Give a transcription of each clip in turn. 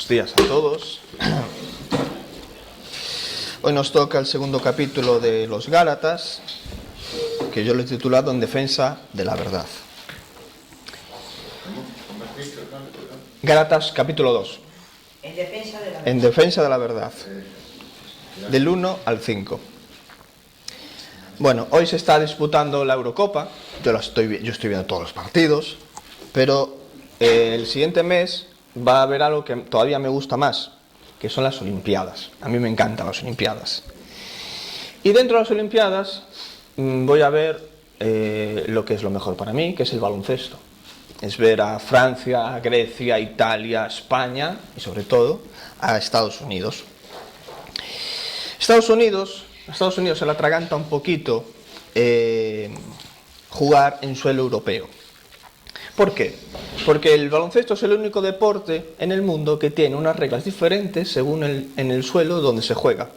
Buenos días a todos. Hoy nos toca el segundo capítulo de los Gálatas, que yo lo he titulado En defensa de la verdad. Gálatas capítulo 2. En defensa de la verdad. Del 1 al 5. Bueno, hoy se está disputando la Eurocopa. Yo estoy viendo todos los partidos, pero el siguiente mes va a haber algo que todavía me gusta más, que son las Olimpiadas. A mí me encantan las Olimpiadas. Y dentro de las Olimpiadas voy a ver lo que es lo mejor para mí, que es el baloncesto. Es ver a Francia, a Grecia, a Italia, a España y sobre todo a Estados Unidos. Estados Unidos se le atraganta un poquito jugar en suelo europeo. ¿Por qué? Porque el baloncesto es el único deporte en el mundo que tiene unas reglas diferentes según en el suelo donde se juega.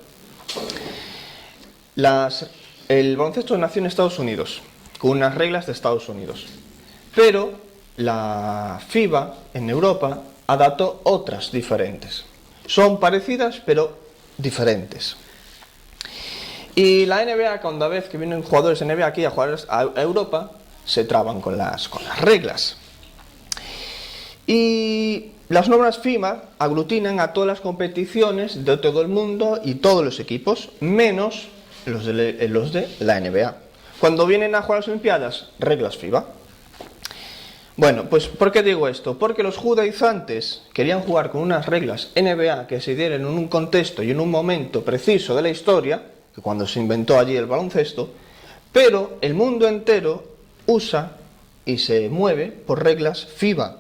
El baloncesto nació en Estados Unidos, con unas reglas de Estados Unidos. Pero la FIBA en Europa adaptó otras diferentes. Son parecidas, pero diferentes. Y la NBA, cada vez que vienen jugadores de NBA aquí a jugar a Europa, se traban con las reglas. Y las normas FIBA aglutinan a todas las competiciones de todo el mundo y todos los equipos, menos los de la NBA. Cuando vienen a jugar a las Olimpiadas, reglas FIBA. Bueno, pues ¿por qué digo esto? Porque los judaizantes querían jugar con unas reglas NBA que se dieran en un contexto y en un momento preciso de la historia, que cuando se inventó allí el baloncesto, pero el mundo entero usa y se mueve por reglas FIBA.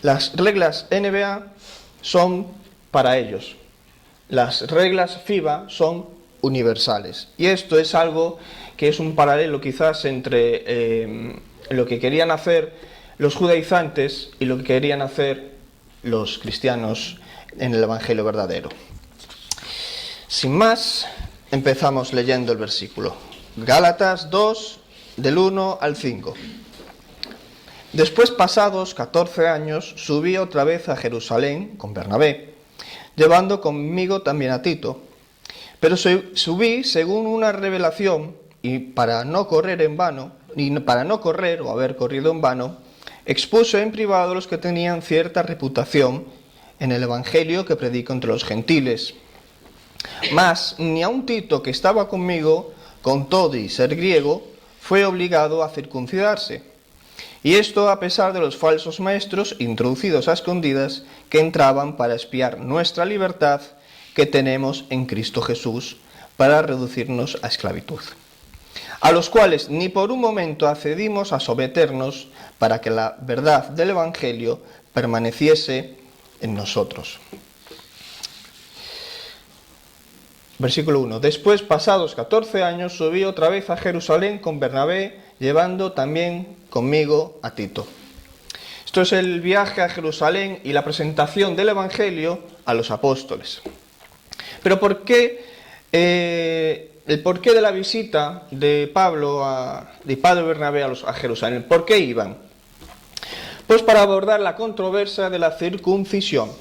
Las reglas NBA son para ellos. Las reglas FIBA son universales. Y esto es algo que es un paralelo quizás entre lo que querían hacer los judaizantes y lo que querían hacer los cristianos en el Evangelio verdadero. Sin más, empezamos leyendo el versículo. Gálatas 2, del 1 al 5. Después, pasados 14 años, subí otra vez a Jerusalén con Bernabé, llevando conmigo también a Tito. Pero subí según una revelación, y para no correr o haber corrido en vano, expuse en privado a los que tenían cierta reputación en el evangelio que predico entre los gentiles. Mas ni aun Tito, que estaba conmigo, con todo y ser griego, fue obligado a circuncidarse. Y esto a pesar de los falsos maestros introducidos a escondidas que entraban para espiar nuestra libertad que tenemos en Cristo Jesús para reducirnos a esclavitud. A los cuales ni por un momento accedimos a someternos para que la verdad del Evangelio permaneciese en nosotros. Versículo 1. Después, pasados 14 años, subí otra vez a Jerusalén con Bernabé, llevando también conmigo a Tito. Esto es el viaje a Jerusalén y la presentación del Evangelio a los apóstoles. Pero ¿por qué el porqué de la visita de Pablo y Bernabé a Jerusalén? ¿Por qué iban? Pues para abordar la controversia de la circuncisión.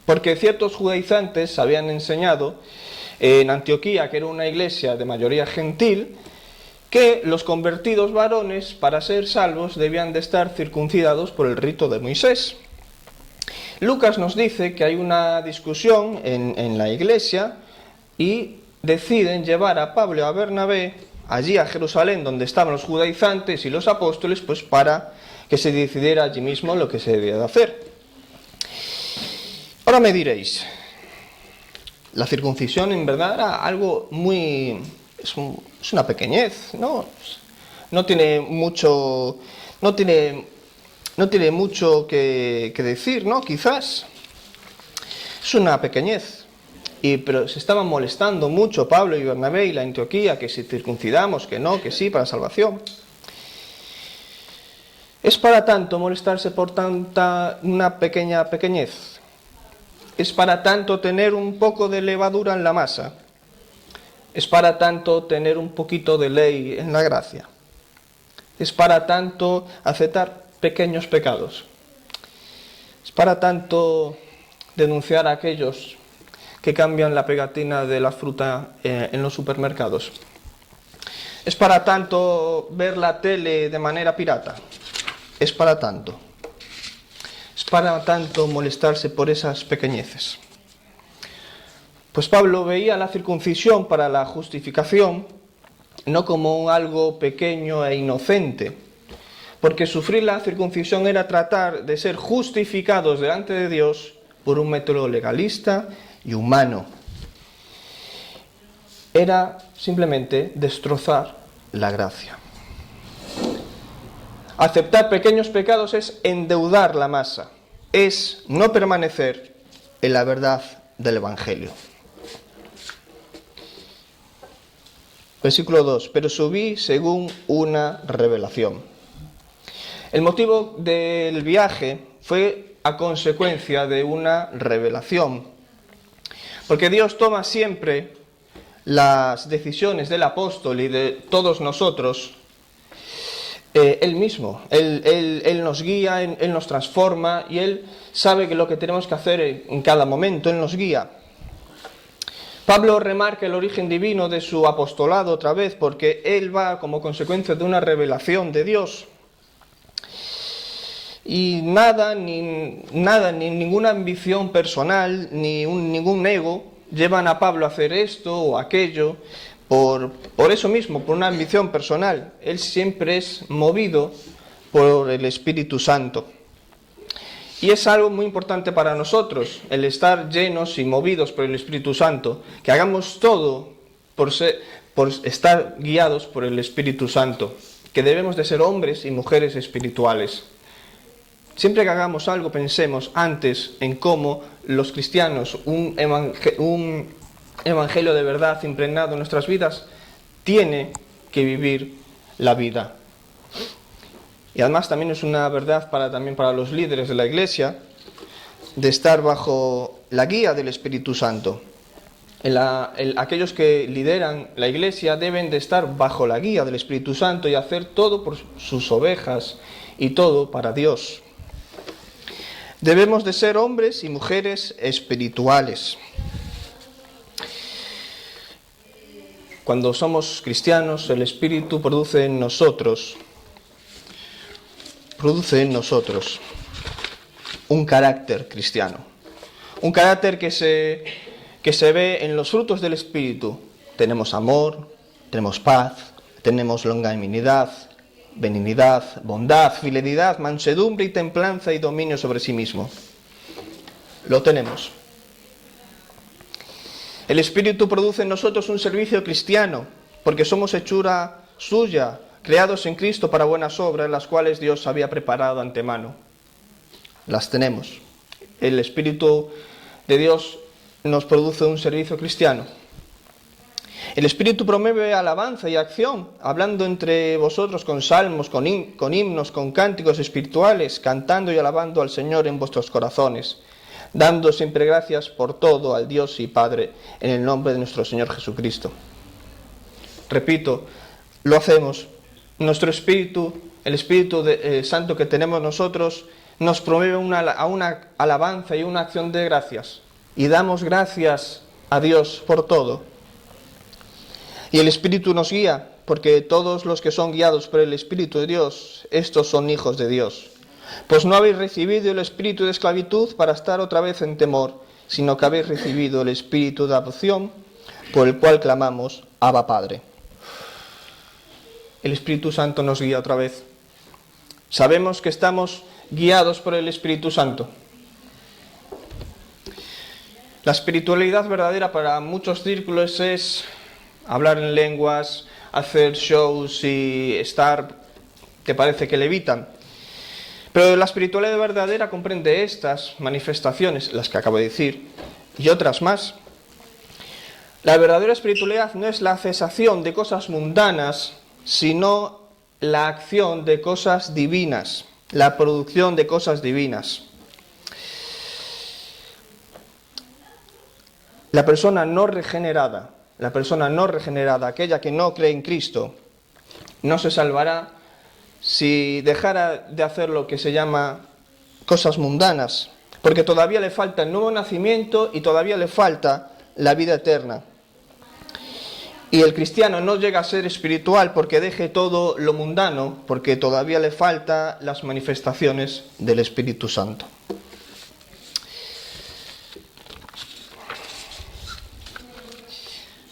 Porque ciertos judaizantes habían enseñado en Antioquía, que era una iglesia de mayoría gentil, que los convertidos varones, para ser salvos, debían de estar circuncidados por el rito de Moisés. Lucas nos dice que hay una discusión en la iglesia y deciden llevar a Pablo y a Bernabé allí a Jerusalén, donde estaban los judaizantes y los apóstoles, pues para que se decidiera allí mismo lo que se debía de hacer. Ahora me diréis, la circuncisión en verdad era algo muy... es una pequeñez, ¿no? No tiene mucho que decir, ¿no? Quizás. Es una pequeñez. Pero se estaban molestando mucho Pablo y Bernabé y la Antioquía, que si circuncidamos, que no, que sí, para salvación. ¿Es para tanto molestarse por una pequeña pequeñez? ¿Es para tanto tener un poco de levadura en la masa? ¿Es para tanto tener un poquito de ley en la gracia? ¿Es para tanto aceptar pequeños pecados? ¿Es para tanto denunciar a aquellos que cambian la pegatina de la fruta en los supermercados? ¿Es para tanto ver la tele de manera pirata? ¿Es para tanto? ¿Es para tanto molestarse por esas pequeñeces? Pues Pablo veía la circuncisión para la justificación no como algo pequeño e inocente, porque sufrir la circuncisión era tratar de ser justificados delante de Dios por un método legalista y humano. Era simplemente destrozar la gracia. Aceptar pequeños pecados es endeudar la masa, es no permanecer en la verdad del Evangelio. Versículo 2. Pero subí según una revelación. El motivo del viaje fue a consecuencia de una revelación. Porque Dios toma siempre las decisiones del apóstol y de todos nosotros, Él mismo. Él nos guía, Él nos transforma y Él sabe que lo que tenemos que hacer en cada momento, Él nos guía. Pablo remarca el origen divino de su apostolado otra vez, porque él va como consecuencia de una revelación de Dios. Y nada, ni ninguna ambición personal, ni ningún ego llevan a Pablo a hacer esto o aquello, por eso mismo, por una ambición personal. Él siempre es movido por el Espíritu Santo. Y es algo muy importante para nosotros, el estar llenos y movidos por el Espíritu Santo, que hagamos todo por estar guiados por el Espíritu Santo, que debemos de ser hombres y mujeres espirituales. Siempre que hagamos algo, pensemos antes en cómo los cristianos, un evangelio de verdad impregnado en nuestras vidas, tiene que vivir la vida. Y además también es una verdad también para los líderes de la Iglesia, de estar bajo la guía del Espíritu Santo. Aquellos que lideran la Iglesia deben de estar bajo la guía del Espíritu Santo y hacer todo por sus ovejas y todo para Dios. Debemos de ser hombres y mujeres espirituales. Cuando somos cristianos, el Espíritu produce en nosotros un carácter cristiano. Un carácter que se ve en los frutos del Espíritu. Tenemos amor, tenemos paz, tenemos longanimidad, benignidad, bondad, fidelidad, mansedumbre y templanza y dominio sobre sí mismo. Lo tenemos. El Espíritu produce en nosotros un servicio cristiano, porque somos hechura suya, creados en Cristo para buenas obras, las cuales Dios había preparado antemano. Las tenemos. El Espíritu de Dios nos produce un servicio cristiano. El Espíritu promueve alabanza y acción, hablando entre vosotros con salmos, con himnos, con cánticos espirituales, cantando y alabando al Señor en vuestros corazones, dando siempre gracias por todo al Dios y Padre, en el nombre de nuestro Señor Jesucristo. Repito, lo hacemos. Nuestro Espíritu, el Espíritu Santo que tenemos nosotros, nos promueve a una alabanza y una acción de gracias. Y damos gracias a Dios por todo. Y el Espíritu nos guía, porque todos los que son guiados por el Espíritu de Dios, estos son hijos de Dios. Pues no habéis recibido el espíritu de esclavitud para estar otra vez en temor, sino que habéis recibido el Espíritu de adopción, por el cual clamamos, Abba Padre. El Espíritu Santo nos guía otra vez. Sabemos que estamos guiados por el Espíritu Santo. La espiritualidad verdadera para muchos círculos es hablar en lenguas, hacer shows y estar que parece que levitan. Pero la espiritualidad verdadera comprende estas manifestaciones, las que acabo de decir, y otras más. La verdadera espiritualidad no es la cesación de cosas mundanas, sino la acción de cosas divinas, la producción de cosas divinas. La persona no regenerada, aquella que no cree en Cristo, no se salvará si dejara de hacer lo que se llama cosas mundanas, porque todavía le falta el nuevo nacimiento y todavía le falta la vida eterna. Y el cristiano no llega a ser espiritual porque deje todo lo mundano, porque todavía le falta las manifestaciones del Espíritu Santo.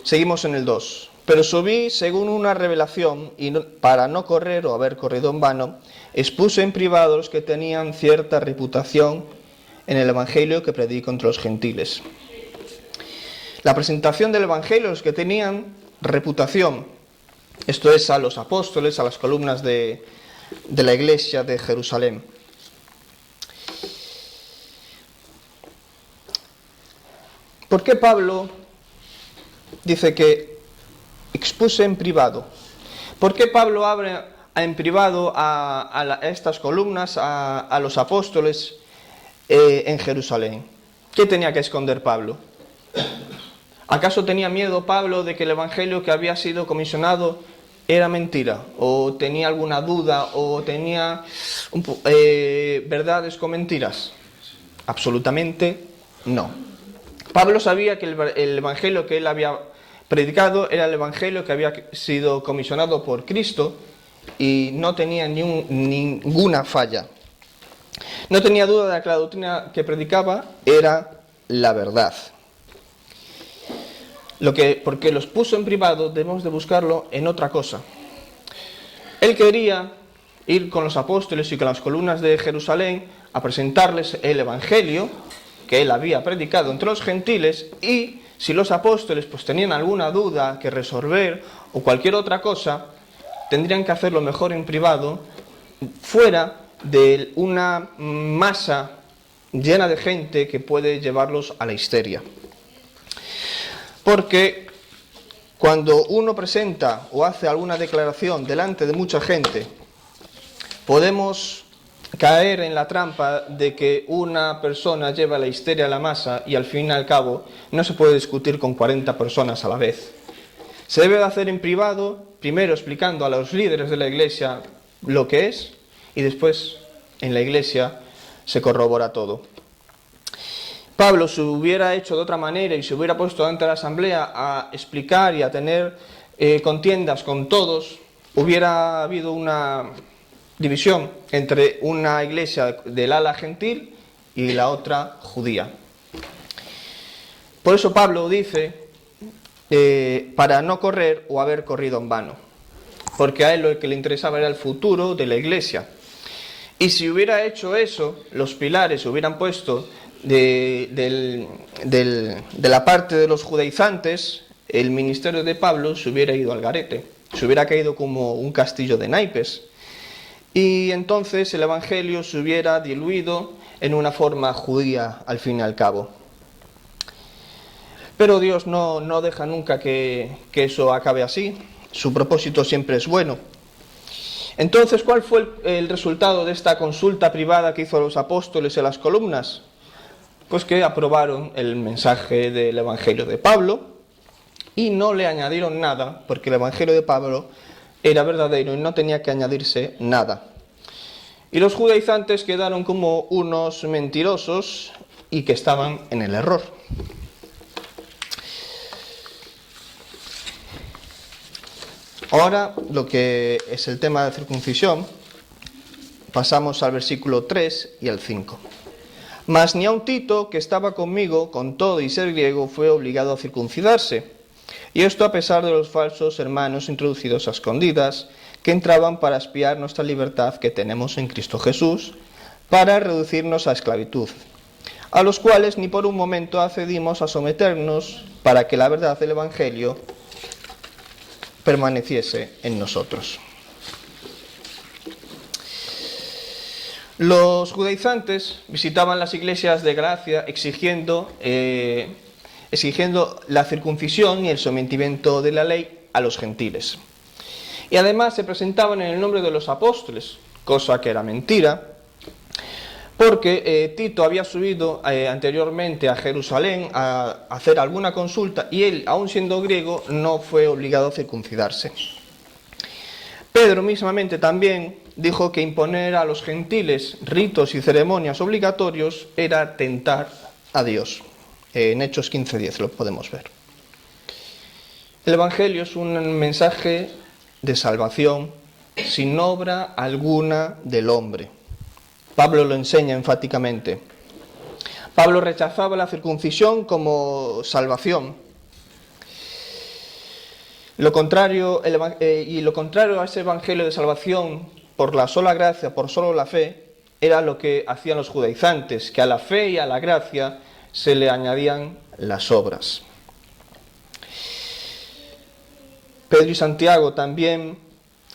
Seguimos en el 2. Pero subí según una revelación, y para no correr o haber corrido en vano, expuse en privado los que tenían cierta reputación en el Evangelio que predico entre los gentiles. La presentación del Evangelio, los que tenían reputación, esto es a los apóstoles, a las columnas de la iglesia de Jerusalén. ¿Por qué Pablo dice que expuse en privado? ¿Por qué Pablo abre en privado a estas columnas, a los apóstoles en Jerusalén? ¿Qué tenía que esconder Pablo? ¿Acaso tenía miedo Pablo de que el evangelio que había sido comisionado era mentira? ¿O tenía alguna duda? ¿O tenía verdades con mentiras? Absolutamente no. Pablo sabía que el evangelio que él había predicado era el evangelio que había sido comisionado por Cristo y no tenía ninguna falla. No tenía duda de que la doctrina que predicaba era la verdad. Porque los puso en privado, debemos de buscarlo en otra cosa. Él quería ir con los apóstoles y con las columnas de Jerusalén a presentarles el evangelio que él había predicado entre los gentiles, y si los apóstoles pues tenían alguna duda que resolver o cualquier otra cosa, tendrían que hacerlo mejor en privado, fuera de una masa llena de gente que puede llevarlos a la histeria. Porque cuando uno presenta o hace alguna declaración delante de mucha gente, podemos caer en la trampa de que una persona lleva la histeria a la masa y al fin y al cabo no se puede discutir con 40 personas a la vez. Se debe de hacer en privado, primero explicando a los líderes de la iglesia lo que es, y después en la iglesia se corrobora todo. Pablo se hubiera hecho de otra manera y se hubiera puesto ante la asamblea a explicar y a tener contiendas con todos, hubiera habido una división entre una iglesia del ala gentil y la otra judía. Por eso Pablo dice, para no correr o haber corrido en vano, porque a él lo que le interesaba era el futuro de la iglesia. Y si hubiera hecho eso, los pilares se hubieran puesto de la parte de los judaizantes, el ministerio de Pablo se hubiera ido al garete, se hubiera caído como un castillo de naipes, y entonces el evangelio se hubiera diluido en una forma judía al fin y al cabo. Pero Dios no deja nunca que eso acabe así, su propósito siempre es bueno. Entonces, ¿cuál fue el resultado de esta consulta privada que hizo a los apóstoles en las columnas? Pues que aprobaron el mensaje del evangelio de Pablo y no le añadieron nada, porque el evangelio de Pablo era verdadero y no tenía que añadirse nada. Y los judaizantes quedaron como unos mentirosos y que estaban en el error. Ahora, lo que es el tema de circuncisión, pasamos al versículo 3 y al 5. Mas ni aun Tito, que estaba conmigo, con todo y ser griego, fue obligado a circuncidarse. Y esto a pesar de los falsos hermanos introducidos a escondidas, que entraban para espiar nuestra libertad que tenemos en Cristo Jesús, para reducirnos a esclavitud, a los cuales ni por un momento accedimos a someternos, para que la verdad del Evangelio permaneciese en nosotros. Los judaizantes visitaban las iglesias de Galacia exigiendo la circuncisión y el sometimiento de la ley a los gentiles. Y además se presentaban en el nombre de los apóstoles, cosa que era mentira, porque Tito había subido anteriormente a Jerusalén a hacer alguna consulta y él, aun siendo griego, no fue obligado a circuncidarse. Pedro mismamente también dijo que imponer a los gentiles ritos y ceremonias obligatorios era tentar a Dios. En Hechos 15:10 lo podemos ver. El Evangelio es un mensaje de salvación sin obra alguna del hombre. Pablo lo enseña enfáticamente. Pablo rechazaba la circuncisión como salvación. Lo contrario a ese evangelio de salvación por la sola gracia, por solo la fe, era lo que hacían los judaizantes, que a la fe y a la gracia se le añadían las obras. Pedro y Santiago también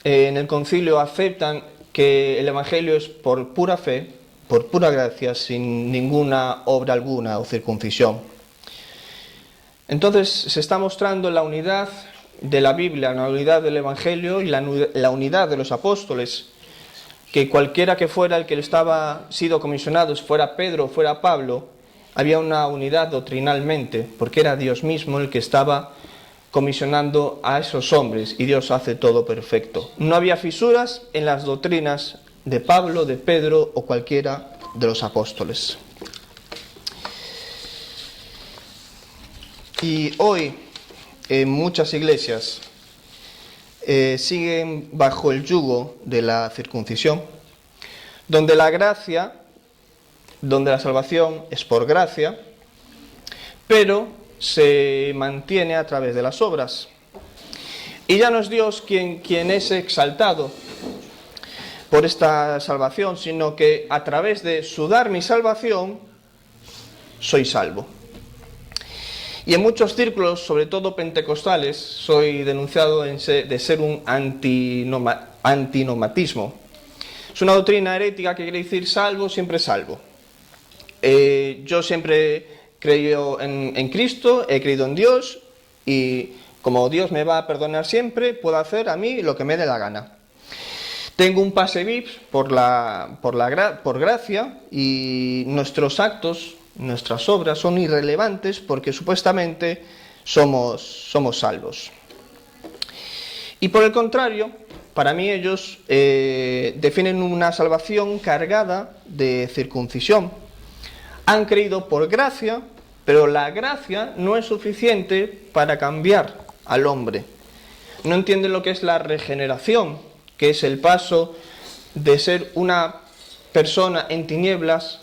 en el concilio aceptan que el evangelio es por pura fe, por pura gracia, sin ninguna obra alguna o circuncisión. Entonces se está mostrando la unidad de la Biblia, la unidad del Evangelio y la unidad de los apóstoles, que cualquiera que fuera el que le estaba sido comisionado, fuera Pedro o fuera Pablo, había una unidad doctrinalmente, porque era Dios mismo el que estaba comisionando a esos hombres y Dios hace todo perfecto. No había fisuras en las doctrinas de Pablo, de Pedro o cualquiera de los apóstoles. Y hoy en muchas iglesias siguen bajo el yugo de la circuncisión, donde la gracia, donde la salvación es por gracia, pero se mantiene a través de las obras. Y ya no es Dios quien es exaltado por esta salvación, sino que a través de su dar mi salvación, soy salvo. Y en muchos círculos, sobre todo pentecostales, soy denunciado de ser un antinomatismo. Es una doctrina herética que quiere decir salvo, siempre salvo. Yo siempre he creído en Cristo, he creído en Dios, y como Dios me va a perdonar siempre, puedo hacer a mí lo que me dé la gana. Tengo un pase VIP por gracia, y nuestros actos, nuestras obras son irrelevantes porque supuestamente somos salvos. Y por el contrario, para mí ellos definen una salvación cargada de circuncisión. Han creído por gracia, pero la gracia no es suficiente para cambiar al hombre. No entienden lo que es la regeneración, que es el paso de ser una persona en tinieblas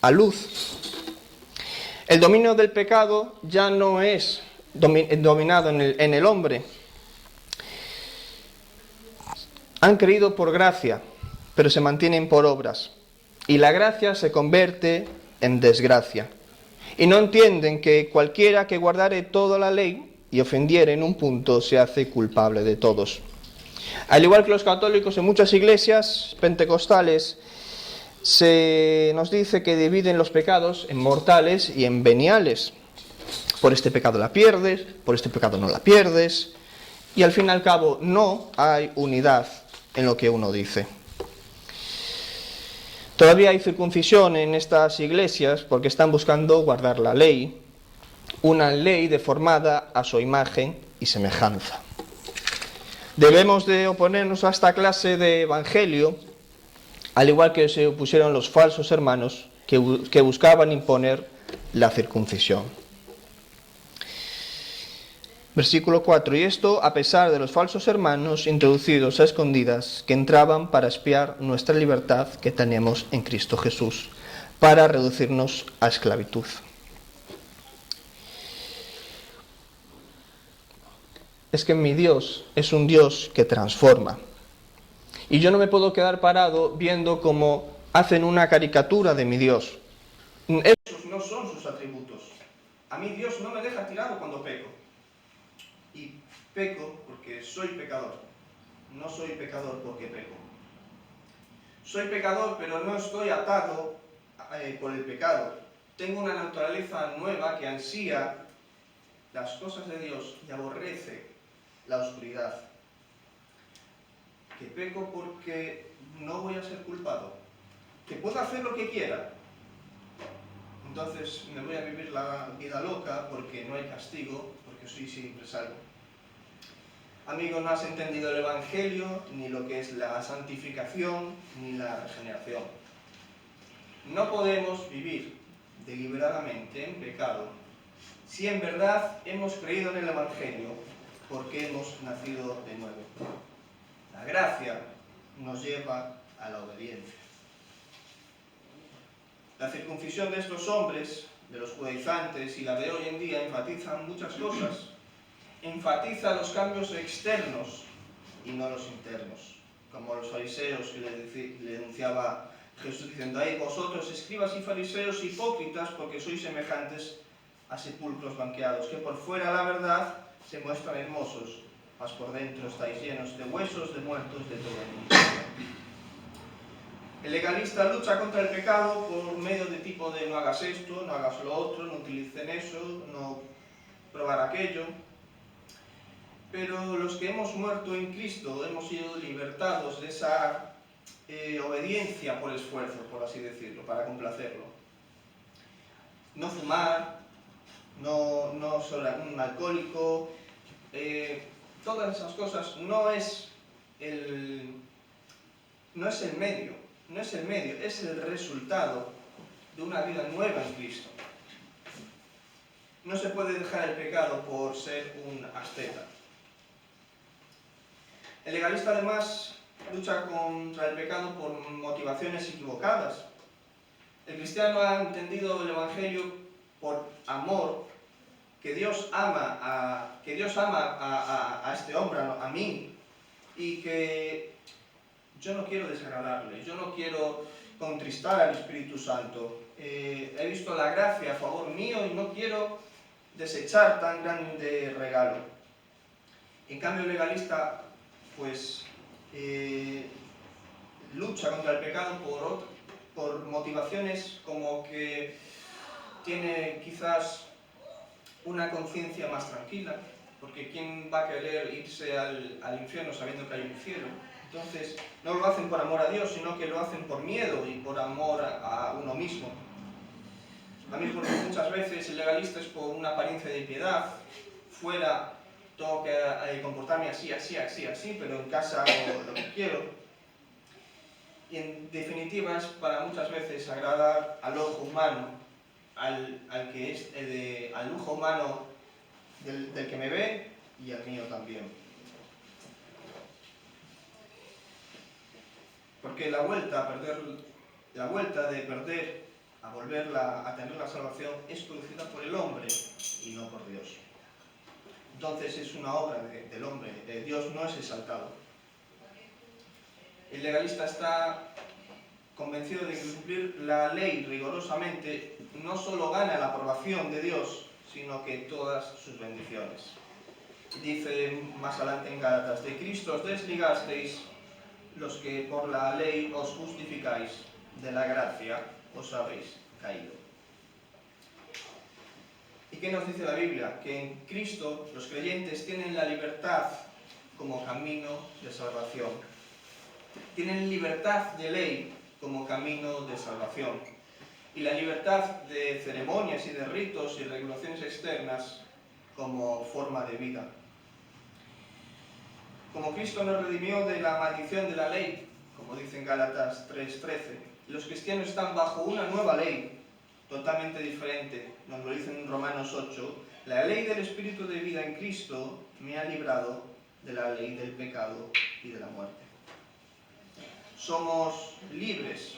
a luz. El dominio del pecado ya no es dominado en el hombre. Han creído por gracia, pero se mantienen por obras. Y la gracia se convierte en desgracia. Y no entienden que cualquiera que guardare toda la ley y ofendiere en un punto se hace culpable de todos. Al igual que los católicos, en muchas iglesias pentecostales se nos dice que dividen los pecados en mortales y en veniales. Por este pecado la pierdes, por este pecado no la pierdes, y al fin y al cabo no hay unidad en lo que uno dice. Todavía hay circuncisión en estas iglesias porque están buscando guardar la ley, una ley deformada a su imagen y semejanza. Debemos de oponernos a esta clase de evangelio, al igual que se opusieron los falsos hermanos que buscaban imponer la circuncisión. Versículo 4. Y esto a pesar de los falsos hermanos introducidos a escondidas que entraban para espiar nuestra libertad que tenemos en Cristo Jesús, para reducirnos a esclavitud. Es que mi Dios es un Dios que transforma. Y yo no me puedo quedar parado viendo cómo hacen una caricatura de mi Dios. Esos no son sus atributos. A mí Dios no me deja tirado cuando peco. Y peco porque soy pecador. No soy pecador porque peco. Soy pecador, pero no estoy atado por el pecado. Tengo una naturaleza nueva que ansía las cosas de Dios y aborrece la oscuridad. Que peco porque no voy a ser culpado. Que puedo hacer lo que quiera. Entonces me voy a vivir la vida loca porque no hay castigo, porque soy siempre salvo. amigo, no has entendido el Evangelio, ni lo que es la santificación, ni la regeneración. No podemos vivir deliberadamente en pecado si en verdad hemos creído en el Evangelio, porque hemos nacido de nuevo. La gracia nos lleva a la obediencia. La circuncisión de estos hombres, de los judaizantes, y la de hoy en día enfatizan muchas cosas. Enfatiza los cambios externos y no los internos, como los fariseos que le denunciaba Jesús diciendo: «Ay, vosotros, escribas y fariseos hipócritas, porque sois semejantes a sepulcros blanqueados, que por fuera, la verdad, se muestran hermosos, mas por dentro estáis llenos de huesos, de muertos, de todo el mundo». El legalista lucha contra el pecado por medio de tipo de no hagas esto, no hagas lo otro, no utilicen eso, no probar aquello. Pero los que hemos muerto en Cristo hemos sido libertados de esa obediencia por esfuerzo, por así decirlo, para complacerlo. No fumar, no ser un alcohólico, todas esas cosas no es el medio, es el resultado de una vida nueva en Cristo. No se puede dejar el pecado por ser un asceta. El legalista además lucha contra el pecado por motivaciones equivocadas. El cristiano ha entendido el Evangelio por amor, que Dios ama a este hombre, a mí, y que yo no quiero desagradarle, yo no quiero contristar al Espíritu Santo. He visto la gracia a favor mío y no quiero desechar tan grande regalo. En cambio, el legalista pues lucha contra el pecado por motivaciones como que tiene quizás una conciencia más tranquila, porque ¿quién va a querer irse al infierno sabiendo que hay un cielo? Entonces no lo hacen por amor a Dios, sino que lo hacen por miedo y por amor a uno mismo. A mí, porque muchas veces el legalista es por una apariencia de piedad. Fuera tengo que comportarme así, pero en casa hago lo que quiero. Y en definitiva es para muchas veces agradar al ojo humano, al ojo humano del que me ve y al mío también. Porque la vuelta de perder a a tener la salvación es producida por el hombre y no por Dios. Entonces es una obra del hombre, Dios no es exaltado. El legalista está convencido de que cumplir la ley rigorosamente no solo gana la aprobación de Dios, sino que todas sus bendiciones. Dice más adelante en Gálatas: «De Cristo os desligasteis los que por la ley os justificáis, de la gracia os habéis caído». ¿Y qué nos dice la Biblia? Que en Cristo los creyentes tienen la libertad como camino de salvación. Tienen libertad de ley como camino de salvación. Y la libertad de ceremonias y de ritos y regulaciones externas como forma de vida. Como Cristo nos redimió de la maldición de la ley, como dice en Gálatas 3:13, los cristianos están bajo una nueva ley, totalmente diferente. Nos lo dice en Romanos 8, la ley del Espíritu de vida en Cristo me ha librado de la ley del pecado y de la muerte. Somos libres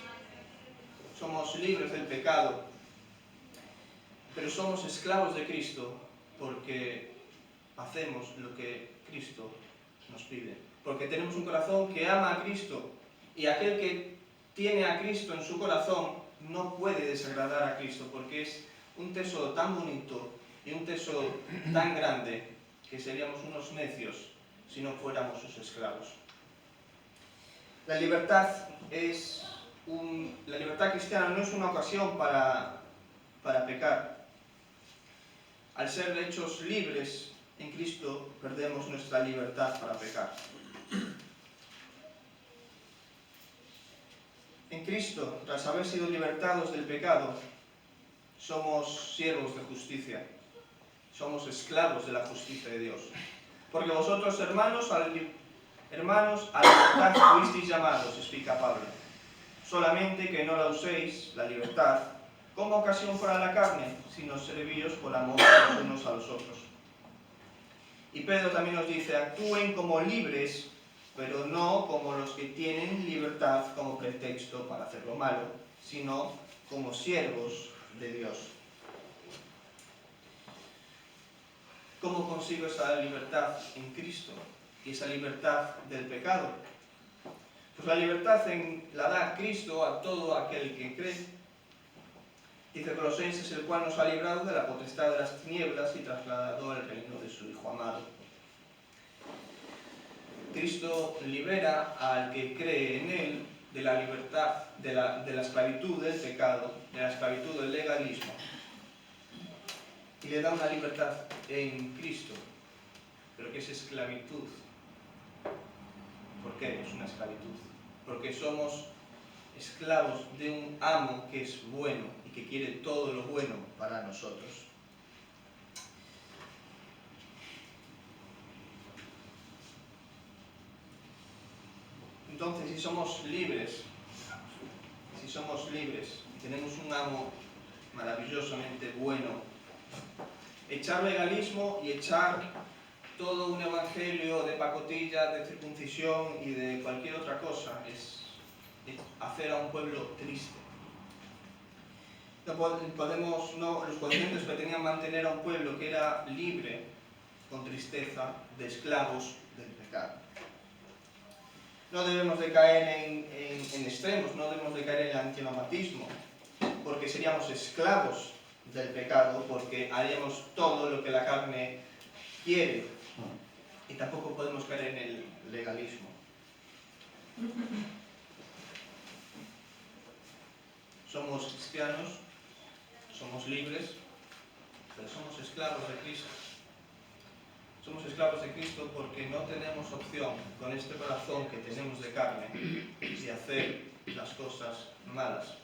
del pecado, pero somos esclavos de Cristo porque hacemos lo que Cristo nos pide. Porque tenemos un corazón que ama a Cristo, y aquel que tiene a Cristo en su corazón no puede desagradar a Cristo, porque es un tesoro tan bonito y un tesoro tan grande que seríamos unos necios si no fuéramos sus esclavos. La libertad cristiana no es una ocasión para pecar. Al ser hechos libres en Cristo, perdemos nuestra libertad para pecar. En Cristo, tras haber sido libertados del pecado, somos siervos de justicia. Somos esclavos de la justicia de Dios. Porque vosotros, hermanos, a libertad fuisteis llamados, explica Pablo. Solamente que no la uséis, la libertad, como ocasión para la carne, sino servíos por amor los unos a los otros. Y Pedro también nos dice, actúen como libres, pero no como los que tienen libertad como pretexto para hacer lo malo, sino como siervos de Dios. ¿Cómo consigo esa libertad en Cristo y esa libertad del pecado? Pues la libertad la da Cristo a todo aquel que cree. Dice Colosenses, el cual nos ha librado de la potestad de las tinieblas y trasladado al reino de su Hijo amado. Cristo libera al que cree en él de la libertad, de la esclavitud del pecado, de la esclavitud del legalismo, y le da una libertad en Cristo. ¿Pero qué es esclavitud? ¿Por qué es una esclavitud? Porque somos esclavos de un amo que es bueno y que quiere todo lo bueno para nosotros. Entonces, si somos libres y tenemos un amo maravillosamente bueno, echar legalismo y echar todo un evangelio de pacotilla, de circuncisión y de cualquier otra cosa es hacer a un pueblo triste. Los Corintios pretendían mantener a un pueblo que era libre, con tristeza, de esclavos del pecado. No debemos de caer en extremos, no debemos de caer en el antinamatismo, porque seríamos esclavos del pecado, porque haríamos todo lo que la carne quiere, y tampoco podemos caer en el legalismo. Somos cristianos, somos libres, pero somos esclavos de Cristo. Somos esclavos de Cristo porque no tenemos opción, con este corazón que tenemos de carne, de hacer las cosas malas.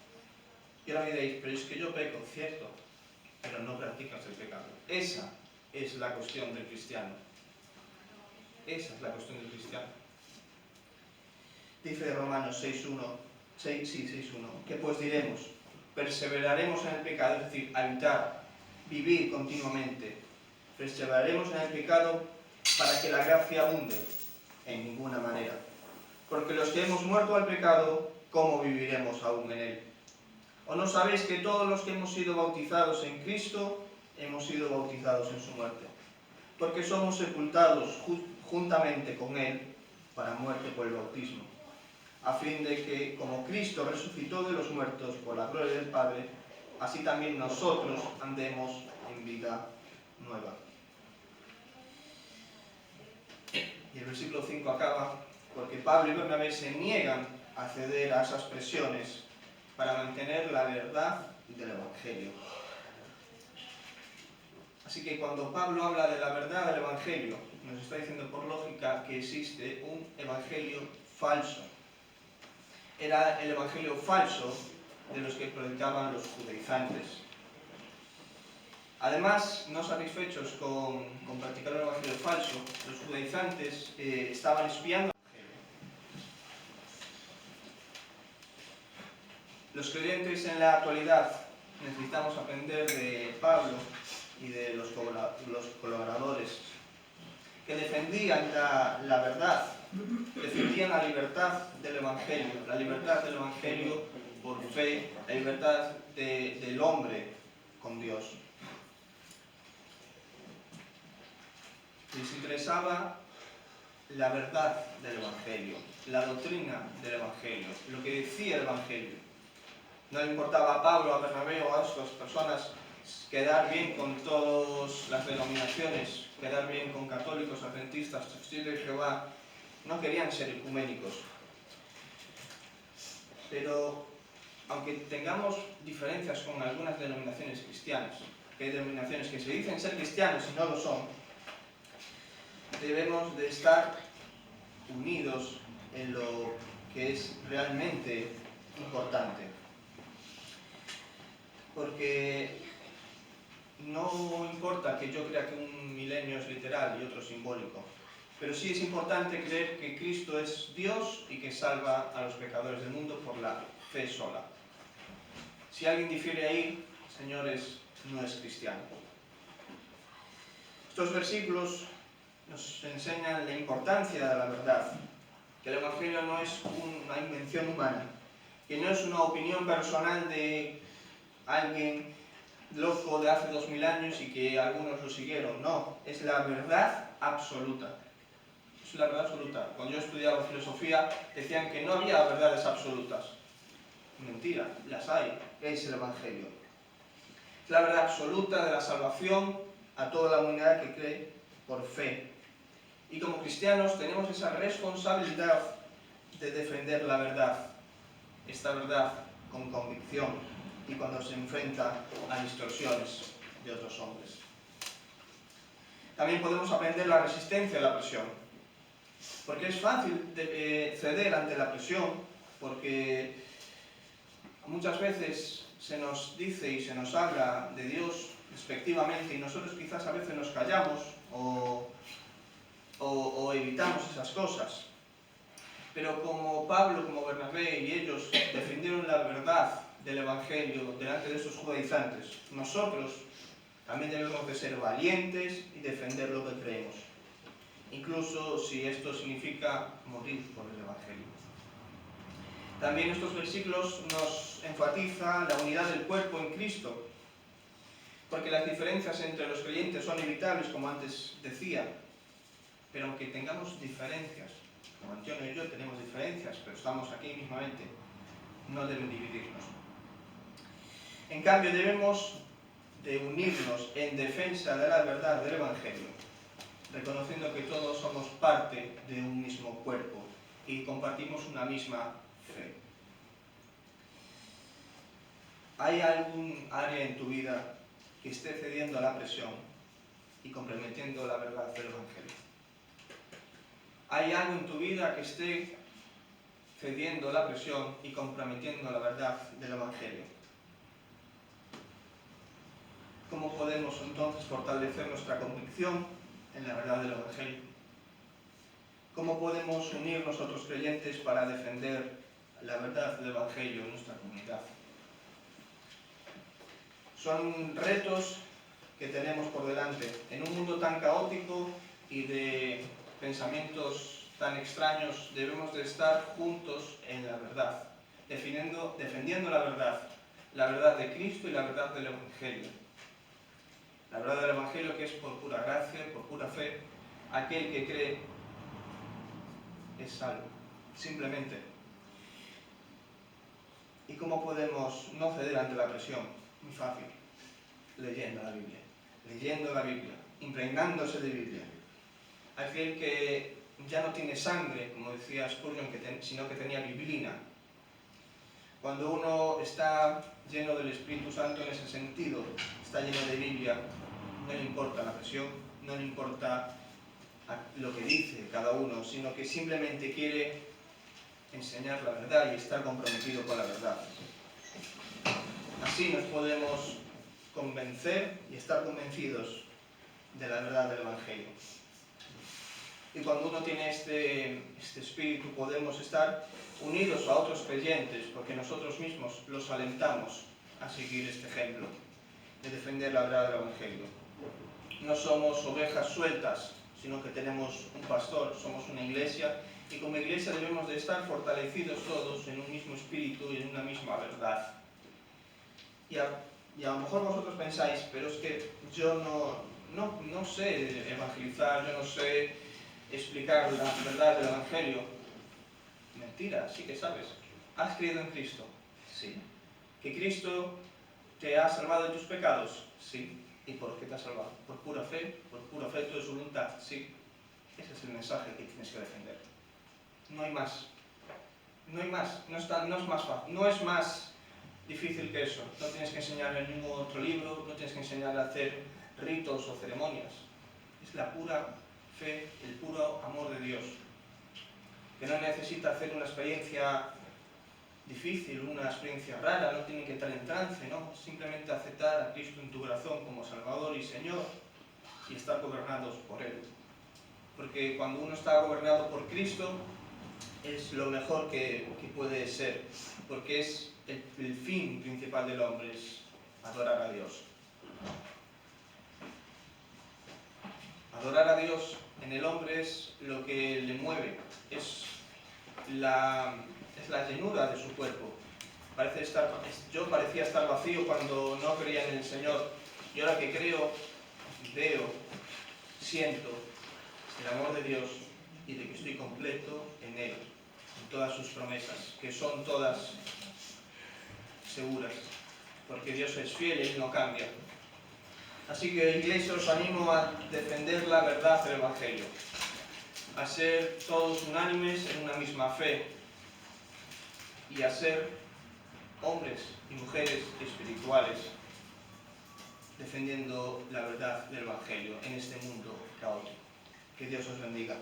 Y ahora me diréis, pero es que yo peco, cierto, pero no practicas el pecado. Esa es la cuestión del cristiano. Esa es la cuestión del cristiano. Dice Romanos 6.1, ¿qué pues diremos? Perseveraremos en el pecado, es decir, habitar, vivir continuamente. Perseveraremos en el pecado para que la gracia abunde. En ninguna manera. Porque los que hemos muerto al pecado, ¿cómo viviremos aún en él? ¿O no sabéis que todos los que hemos sido bautizados en Cristo, hemos sido bautizados en su muerte? Porque somos sepultados juntamente con él para muerte por el bautismo, a fin de que, como Cristo resucitó de los muertos por la gloria del Padre, así también nosotros andemos en vida nueva. Y el versículo 5 acaba, porque Pablo y Bernabé se niegan a ceder a esas presiones para mantener la verdad del Evangelio. Así que cuando Pablo habla de la verdad del Evangelio, nos está diciendo por lógica que existe un Evangelio falso. Era el Evangelio falso de los que predicaban los judaizantes. Además, no satisfechos con practicar el Evangelio falso, los judaizantes estaban espiando al Evangelio. Los creyentes en la actualidad necesitamos aprender de Pablo y de los colaboradores que defendían la verdad, defendían la libertad del Evangelio por fe, la libertad del hombre con Dios. Les interesaba la verdad del Evangelio, la doctrina del Evangelio, lo que decía el Evangelio. No le importaba a Pablo, a Bernabé o a estas personas quedar bien con todas las denominaciones, quedar bien con católicos, adventistas, testigos de Jehová. No querían ser ecuménicos. Pero, aunque tengamos diferencias con algunas denominaciones cristianas, que hay denominaciones que se dicen ser cristianos y no lo son, debemos de estar unidos en lo que es realmente importante. Porque no importa que yo crea que un milenio es literal y otro simbólico, pero sí es importante creer que Cristo es Dios y que salva a los pecadores del mundo por la fe sola. Si alguien difiere ahí, señores, no es cristiano. Estos versículos nos enseñan la importancia de la verdad, que el Evangelio no es una invención humana, que no es una opinión personal de alguien loco de hace 2000 años y que algunos lo siguieron. No, es la verdad absoluta. Es la verdad absoluta. Cuando yo estudiaba filosofía decían que no había verdades absolutas. Mentira, las hay. Es el Evangelio. Es la verdad absoluta de la salvación a toda la humanidad que cree por fe. Y como cristianos tenemos esa responsabilidad de defender la verdad, esta verdad con convicción y cuando se enfrenta a distorsiones de otros hombres. También podemos aprender la resistencia a la presión, porque es fácil ceder ante la presión, porque muchas veces se nos dice y se nos habla de Dios despectivamente y nosotros quizás a veces nos callamos o evitamos esas cosas. Pero como Pablo, como Bernabé y ellos defendieron la verdad del Evangelio delante de esos judaizantes, nosotros también debemos de ser valientes y defender lo que creemos, incluso si esto significa morir por el Evangelio. También estos versículos nos enfatizan la unidad del cuerpo en Cristo, porque las diferencias entre los creyentes son evitables, como antes decía, pero aunque tengamos diferencias, como Antonio y yo tenemos diferencias, pero estamos aquí mismamente, no deben dividirnos. En cambio, debemos de unirnos en defensa de la verdad del Evangelio, reconociendo que todos somos parte de un mismo cuerpo y compartimos una misma fe. ¿Hay algún área en tu vida que esté cediendo a la presión y comprometiendo la verdad del Evangelio? ¿Hay algo en tu vida que esté cediendo a la presión y comprometiendo la verdad del Evangelio? ¿Cómo podemos entonces fortalecer nuestra convicción en la verdad del Evangelio? ¿Cómo podemos unir nosotros creyentes para defender la verdad del Evangelio en nuestra comunidad? Son retos que tenemos por delante. En un mundo tan caótico y de pensamientos tan extraños, debemos de estar juntos en la verdad, defendiendo la verdad de Cristo y la verdad del Evangelio. La verdad del Evangelio que es por pura gracia, por pura fe, aquel que cree es salvo, simplemente. ¿Y cómo podemos no ceder ante la presión? Muy fácil, leyendo la Biblia, impregnándose de Biblia. Aquel que ya no tiene sangre, como decía Spurgeon, sino que tenía biblina. Cuando uno está lleno del Espíritu Santo en ese sentido, está lleno de Biblia, no le importa la presión, no le importa lo que dice cada uno, sino que simplemente quiere enseñar la verdad y estar comprometido con la verdad. Así nos podemos convencer y estar convencidos de la verdad del Evangelio. Y cuando uno tiene este espíritu, podemos estar unidos a otros creyentes, porque nosotros mismos los alentamos a seguir este ejemplo de defender la verdad del Evangelio. No somos ovejas sueltas, sino que tenemos un pastor, somos una iglesia, y como iglesia debemos de estar fortalecidos todos en un mismo espíritu y en una misma verdad. Y a lo mejor vosotros pensáis, pero es que yo no sé evangelizar, yo no sé explicar la verdad del Evangelio. Mentira, sí que sabes. ¿Has creído en Cristo? Sí. ¿Que Cristo te ha salvado de tus pecados? Sí. ¿Y por qué te ha salvado? ¿Por pura fe? ¿Por puro afecto de su voluntad? Sí. Ese es el mensaje que tienes que defender. No hay más. No hay más. No es más fácil. No es más difícil que eso. No tienes que enseñarle en ningún otro libro, no tienes que enseñarle a hacer ritos o ceremonias. Es la pura fe, el puro amor de Dios, que no necesita hacer una experiencia difícil, una experiencia rara, no tiene que entrar en trance, ¿no? Simplemente aceptar a Cristo en tu corazón como Salvador y Señor y estar gobernados por Él. Porque cuando uno está gobernado por Cristo es lo mejor que puede ser, porque es el fin principal del hombre, es adorar a Dios. Adorar a Dios en el hombre es lo que le mueve, es la llenura de su cuerpo. Yo parecía estar vacío cuando no creía en el Señor, y ahora que creo, veo, siento el amor de Dios y de que estoy completo en Él, en todas sus promesas, que son todas seguras, porque Dios es fiel y Él no cambia. Así que, Iglesia, os animo a defender la verdad del Evangelio, a ser todos unánimes en una misma fe y a ser hombres y mujeres espirituales defendiendo la verdad del Evangelio en este mundo caótico. Que Dios os bendiga.